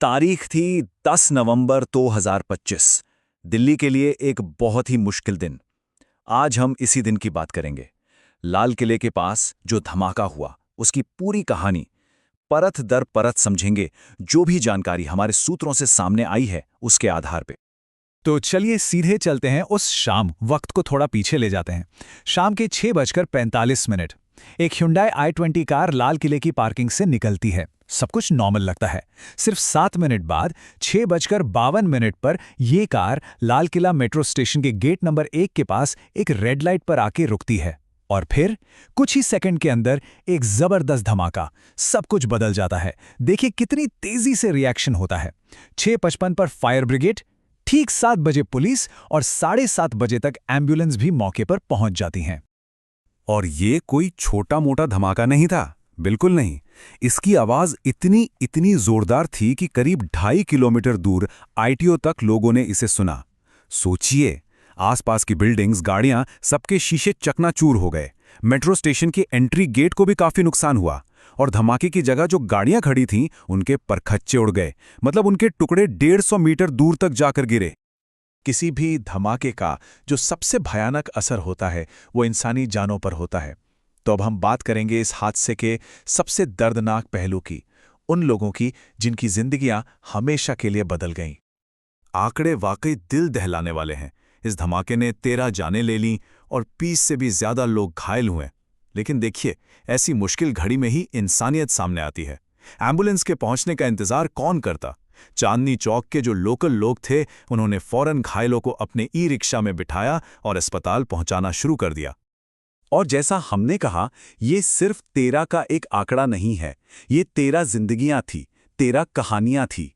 तारीख थी 10 नवंबर 2025। दिल्ली के लिए एक बहुत ही मुश्किल दिन। आज हम इसी दिन की बात करेंगे। लाल किले के पास जो धमाका हुआ, उसकी पूरी कहानी परत दर परत समझेंगे। जो भी जानकारी हमारे सूत्रों से सामने आई है, उसके आधार पे। तो चलिए सीधे चलते हैं उस शाम, वक्त को थोड़ा पीछे ले जाते हैं। शाम के 6:45। एक Hyundai i20 कार लाल किले की पार्किंग से निकलती है। सब कुछ नॉर्मल लगता है। सिर्फ 7 मिनट बाद 6:52 पर यह car Lal Qila metro station के गेट नंबर 1 के पास एक रेड लाइट पर आके रुकती है। और फिर कुछ ही सेकंड के अंदर एक जबरदस्त धमाका। सब कुछ बदल जाता है। देखिए कितनी तेजी से रिएक्शन होता है। 6:55 पर फायर ब्रिगेड, ठीक 7 बजे पुलिस और 7:30 बजे तक एम्बुलेंस भी मौके पर पहुंच जाती हैं। और ये कोई छोटा मोटा धमाका नहीं था, बिल्कुल नहीं। इसकी आवाज इतनी जोरदार थी कि करीब 2.5 किलोमीटर दूर आईटीओ तक लोगों ने इसे सुना। सोचिए, आसपास की बिल्डिंग्स, गाड़ियां, सबके शीशे चकनाचूर हो गए। मेट्रो स्टेशन के एंट्री गेट को भी काफी नुकसान हुआ। और धमाके की जगह जो गाड़ियां खड़ी थीं, उनके परखच्चे उड़ गए। मतलब उनके टुकड़े 150 मीटर दूर तक जाकर गिरे। किसी भी धमाके का जो सबसे भयानक असर होता है वो इंसानी जानों पर होता है। तो अब हम बात करेंगे इस हादसे के सबसे दर्दनाक पहलू की, उन लोगों की जिनकी जिंदगियां हमेशा के लिए बदल गईं। आंकड़े वाकई दिल दहलाने वाले हैं। इस धमाके ने 13 जानें ले लीं और 20 से भी ज्यादा लोग घायल हुए। लेकिन देखिए, ऐसी मुश्किल घड़ी में ही इंसानियत सामने आती है। एम्बुलेंस के पहुंचने का इंतजार कौन करता? चांदनी चौक के जो लोकल लोग थे, उन्होंने फौरन घायलों को अपने ई रिक्शा में बिठाया और अस्पताल पहुंचाना शुरू कर दिया। और जैसा हमने कहा, ये सिर्फ 13 का एक आंकड़ा नहीं है। ये 13 जिंदगियां थी, 13 कहानियां थी।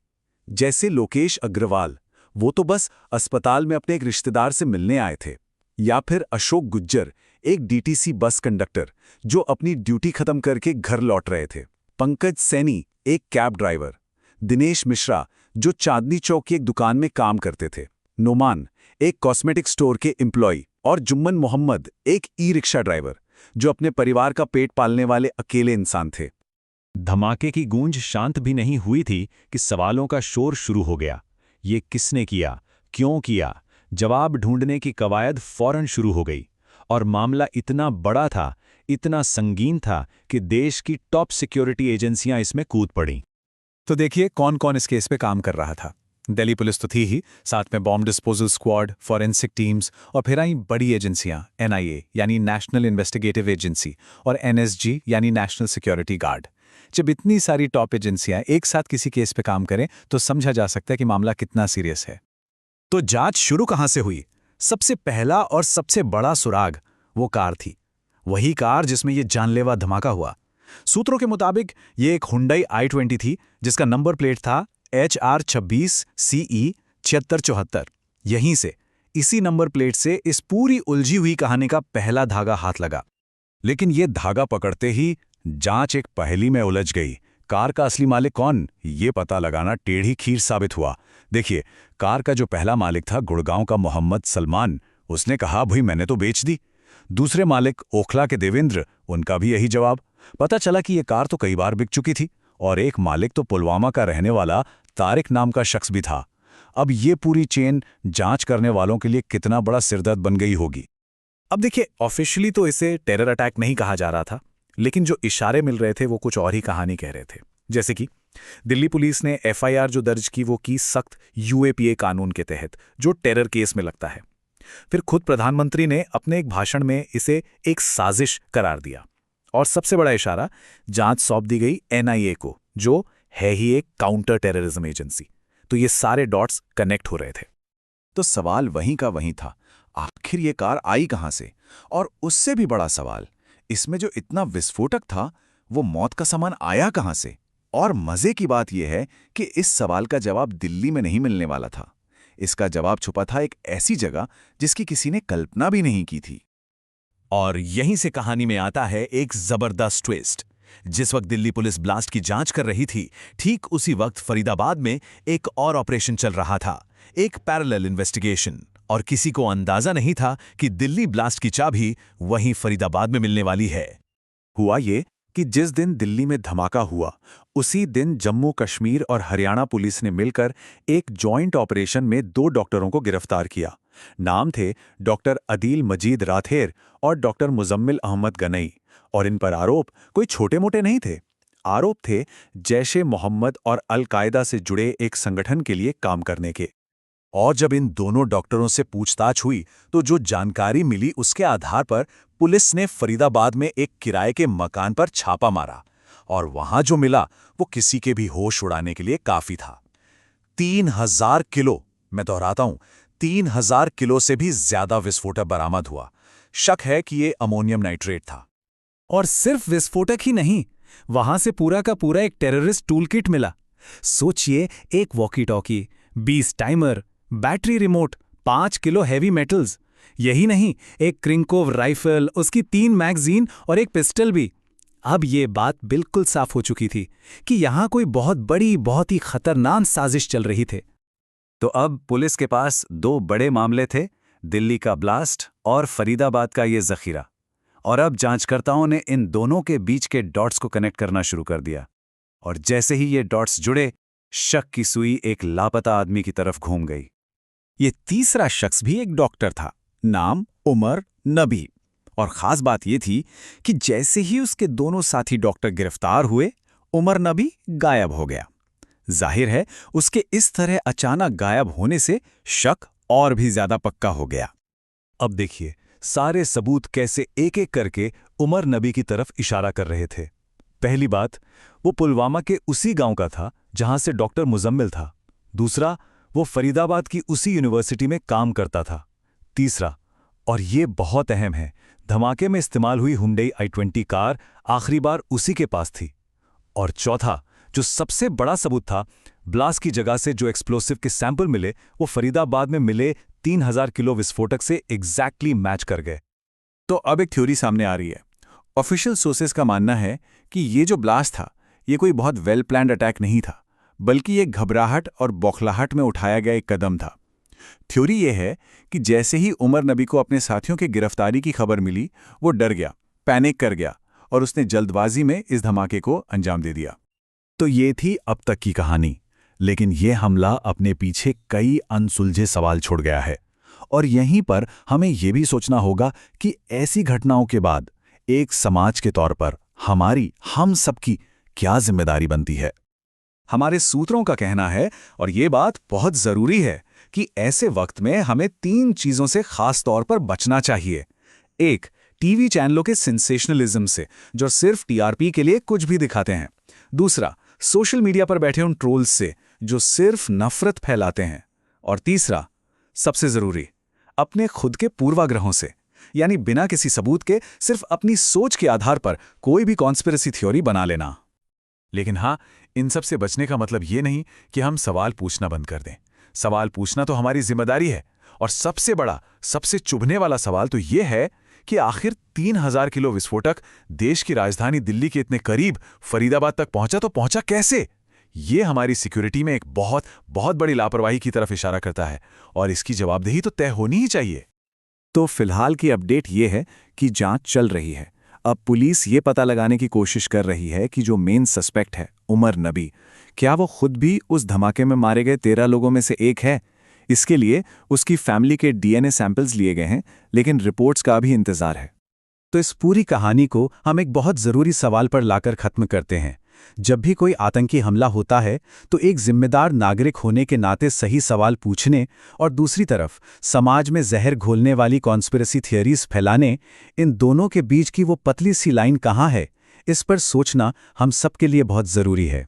जैसे लोकेश अग्रवाल, वो तो बस अस्पताल में अपने एक रिश्तेदार से मिलने आए थे। या फिर अशोक गुज्जर, एक डीटीसी बस कंडक्टर जो अपनी ड्यूटी खत्म करके घर लौट रहे थे। पंकज सैनी, एक कैब ड्राइवर। दिनेश मिश्रा, जो चांदनी चौक की एक दुकान में काम करते थे। नोमान, एक कॉस्मेटिक स्टोर के एम्प्लॉय। और जुम्मन मोहम्मद, एक ई रिक्शा ड्राइवर, जो अपने परिवार का पेट पालने वाले अकेले इंसान थे। धमाके की गूंज शांत भी नहीं हुई थी कि सवालों का शोर शुरू हो गया। ये किसने किया, क्यों किया? जवाब ढूंढने की कवायद फौरन शुरू हो गई। और मामला इतना बड़ा था, इतना संगीन था कि देश की टॉप सिक्योरिटी एजेंसियां इसमें कूद पड़ीं। तो देखिए कौन कौन इस केस पे काम कर रहा था। दिल्ली पुलिस तो थी ही, साथ में bomb disposal squad, forensic teams और फिर आई बड़ी एजेंसियां, एनआईए यानी नेशनल इन्वेस्टिगेटिव एजेंसी और एनएसजी यानी नेशनल सिक्योरिटी गार्ड। जब इतनी सारी टॉप एजेंसियां एक साथ किसी केस पे काम करें तो समझा जा सकता है कि मामला कितना सीरियस है। तो जांच शुरू कहां से हुई? सबसे पहला और सबसे बड़ा सुराग वो कार थी। वही कार जिसमें ये जानलेवा धमाका हुआ। सूत्रों के मुताबिक ये एक Hyundai i20 थी, जिसका नंबर प्लेट था HR26CE 7674। यहीं से, इसी नंबर प्लेट से इस पूरी उलझी हुई कहानी का पहला धागा हाथ लगा। लेकिन ये धागा पकड़ते ही जांच एक पहेली में उलझ गई। कार का असली मालिक कौन, ये पता लगाना टेढ़ी खीर साबित हुआ। देखिए, कार का जो पहला मालिक था, गुड़गांव का मोहम्मद सलमान, उसने कहा भाई मैंने तो बेच दी। दूसरे मालिक ओखला के देवेंद्र, उनका भी यही जवाब। पता चला कि ये कार तो कई बार बिक चुकी थी। और एक मालिक तो पुलवामा का रहने वाला तारिक नाम का शख्स भी था। अब ये पूरी चेन जांच करने वालों के लिए कितना बड़ा सिरदर्द बन गई होगी। अब देखिए, ऑफिशियली तो इसे टेरर अटैक नहीं कहा जा रहा था, लेकिन जो इशारे मिल रहे थे वो कुछ और ही कहानी कह रहे थे। जैसे कि दिल्ली पुलिस ने एफआईआर जो दर्ज की वो की सख्त यूएपीए कानून के तहत, जो टेरर केस में लगता है। फिर खुद प्रधानमंत्री ने अपने एक भाषण में इसे एक साजिश करार दिया। और सबसे बड़ा इशारा, जांच सौंप दी गई एनआईए को, जो है ही एक काउंटर टेररिज्म एजेंसी। तो ये सारे डॉट्स कनेक्ट हो रहे थे। तो सवाल वहीं का वहीं था, आखिर ये कार आई कहां से? और उससे भी बड़ा सवाल, इसमें जो इतना विस्फोटक था, वो मौत का सामान आया कहां से? और मजे की बात यह है कि इस सवाल का जवाब दिल्ली में नहीं मिलने वाला था। इसका जवाब छुपा था एक ऐसी जगह जिसकी किसी ने कल्पना भी नहीं की थी। और यहीं से कहानी में आता है एक जबरदस्त ट्विस्ट। जिस वक्त दिल्ली पुलिस ब्लास्ट की जांच कर रही थी, ठीक उसी वक्त फरीदाबाद में एक और ऑपरेशन चल रहा था, एक पैरेलल इन्वेस्टिगेशन। और किसी को अंदाजा नहीं था कि दिल्ली ब्लास्ट की चाबी वहीं फरीदाबाद में मिलने वाली है। हुआ ये कि जिस दिन दिल्ली में धमाका हुआ उसी दिन जम्मू कश्मीर और हरियाणा पुलिस ने मिलकर एक जॉइंट ऑपरेशन में 2 डॉक्टरों को गिरफ्तार किया। नाम थे डॉक्टर अदील मजीद राथेर और डॉक्टर मुजम्मिल अहमद गनई। और इन पर आरोप कोई छोटे मोटे नहीं थे। आरोप थे जैश-ए मोहम्मद और अल-कायदा से जुड़े एक संगठन के लिए काम करने के। और जब इन दोनों डॉक्टरों से पूछताछ हुई तो जो जानकारी मिली उसके आधार पर पुलिस ने फरीदाबाद में एक किराए के मकान पर छापा मारा और वहां जो मिला वो किसी के भी होश उड़ाने के लिए काफी था। 3000 किलो, मैं दोहराता हूं, 3000 किलो से भी ज्यादा विस्फोटक बरामद हुआ। शक है कि ये अमोनियम नाइट्रेट था। और सिर्फ विस्फोटक ही नहीं, वहां से पूरा का पूरा एक टेररिस्ट टूल किट मिला। सोचिए, एक walkie talkie, 20 timer, battery remote, 5 kilo heavy metals. यही नहीं, एक क्रिंकोव राइफल, उसकी 3 मैगजीन और एक पिस्टल भी। अब ये बात बिल्कुल साफ हो चुकी थी कि यहां कोई बहुत बड़ी, बहुत ही खतरनाक साजिश चल रही थी। तो अब पुलिस के पास 2 बड़े मामले थे, दिल्ली का ब्लास्ट और फरीदाबाद का ये जखीरा। और अब जांचकर्ताओं ने इन दोनों के बीच के डॉट्स को कनेक्ट करना शुरू कर दिया। और जैसे ही ये डॉट्स जुड़े, शक की सुई एक लापता आदमी की तरफ घूम गई। ये तीसरा शख्स भी एक डॉक्टर था, नाम उमर नबी। और खास बात ये थी कि जैसे ही उसके दोनों साथी डॉक्टर गिरफ्तार हुए, उमर नबी गायब हो गया। जाहिर है, उसके इस तरह अचानक गायब होने से शक और भी ज्यादा पक्का हो गया। अब देखिए, सारे सबूत कैसे एक एक करके उमर नबी की तरफ इशारा कर रहे थे। पहली बात, वो पुलवामा के उसी गांव का था जहां से डॉक्टर मुजम्मिल था। दूसरा, वो फरीदाबाद की उसी यूनिवर्सिटी में काम करता था। तीसरा, और ये बहुत अहम है, धमाके में इस्तेमाल हुई हुंडई i20 कार आखिरी बार उसी के पास थी। और चौथा, जो सबसे बड़ा सबूत था, ब्लास्ट की जगह से जो एक्सप्लोसिव के सैंपल मिले वो फरीदाबाद में मिले 3000 किलो विस्फोटक से एग्जैक्टली मैच कर गए। तो अब एक थ्योरी सामने आ रही है। ऑफिशियल सोर्सेज का मानना है कि ये जो ब्लास्ट था, ये कोई बहुत वेल प्लान्ड अटैक नहीं था, बल्कि ये घबराहट और बौखलाहट में उठाया गया एक कदम था। थ्योरी ये है कि जैसे ही उमर नबी को अपने साथियों की गिरफ्तारी की खबर मिली, वो डर गया, पैनिक कर गया और उसने जल्दबाजी में इस धमाके को अंजाम दे दिया। तो ये थी अब तक की कहानी, लेकिन ये हमला अपने पीछे कई अनसुलझे सवाल छोड़ गया है। और यहीं पर हमें ये भी सोचना होगा कि ऐसी घटनाओं के बाद एक समाज के तौर पर हम सबकी क्या जिम्मेदारी बनती है। हमारे सूत्रों का कहना है, और ये बात बहुत जरूरी है, कि ऐसे वक्त में हमें 3 चीजों से खास तौर पर बचना चाहिए। 1, टीवी चैनलों के सेंसेशनलिज्म से, जो सिर्फ टीआरपी के लिए कुछ भी दिखाते हैं। दूसरा, सोशल मीडिया पर बैठे उन ट्रोल्स से जो सिर्फ नफरत फैलाते हैं। और तीसरा, सबसे जरूरी, अपने खुद के पूर्वाग्रहों से, यानी बिना किसी सबूत के सिर्फ अपनी सोच के आधार पर कोई भी कॉन्स्पिरेसी थ्योरी बना लेना। लेकिन हाँ, इन सब से बचने का मतलब ये नहीं कि हम सवाल पूछना बंद कर दें। सवाल पूछना तो हमारी जिम्मेदारी है। और सबसे बड़ा, सबसे चुभने वाला सवाल तो ये है कि आखिर 3000 किलो विस्फोटक देश की राजधानी दिल्ली के इतने करीब फरीदाबाद तक पहुंचा तो पहुंचा कैसे? ये हमारी सिक्योरिटी में एक बहुत बहुत बड़ी लापरवाही की तरफ इशारा करता है और इसकी जवाबदेही तो तय होनी ही चाहिए। तो फिलहाल की अपडेट ये है कि जांच चल रही है। अब पुलिस ये पता लगाने की कोशिश कर रही है कि जो मेन सस्पेक्ट है उमर नबी, क्या वो खुद भी उस धमाके में मारे गए 13 लोगों में से एक है। इसके लिए उसकी फैमिली के डीएनए सैंपल्स लिए गए हैं, लेकिन रिपोर्ट्स का भी इंतजार है। तो इस पूरी कहानी को हम एक बहुत ज़रूरी सवाल पर लाकर ख़त्म करते हैं। जब भी कोई आतंकी हमला होता है तो एक जिम्मेदार नागरिक होने के नाते सही सवाल पूछने और दूसरी तरफ समाज में जहर घोलने वाली कॉन्स्पिरेसी थियरीज फैलाने, इन दोनों के बीच की वो पतली सी लाइन कहाँ है, इस पर सोचना हम सबके लिए बहुत ज़रूरी है।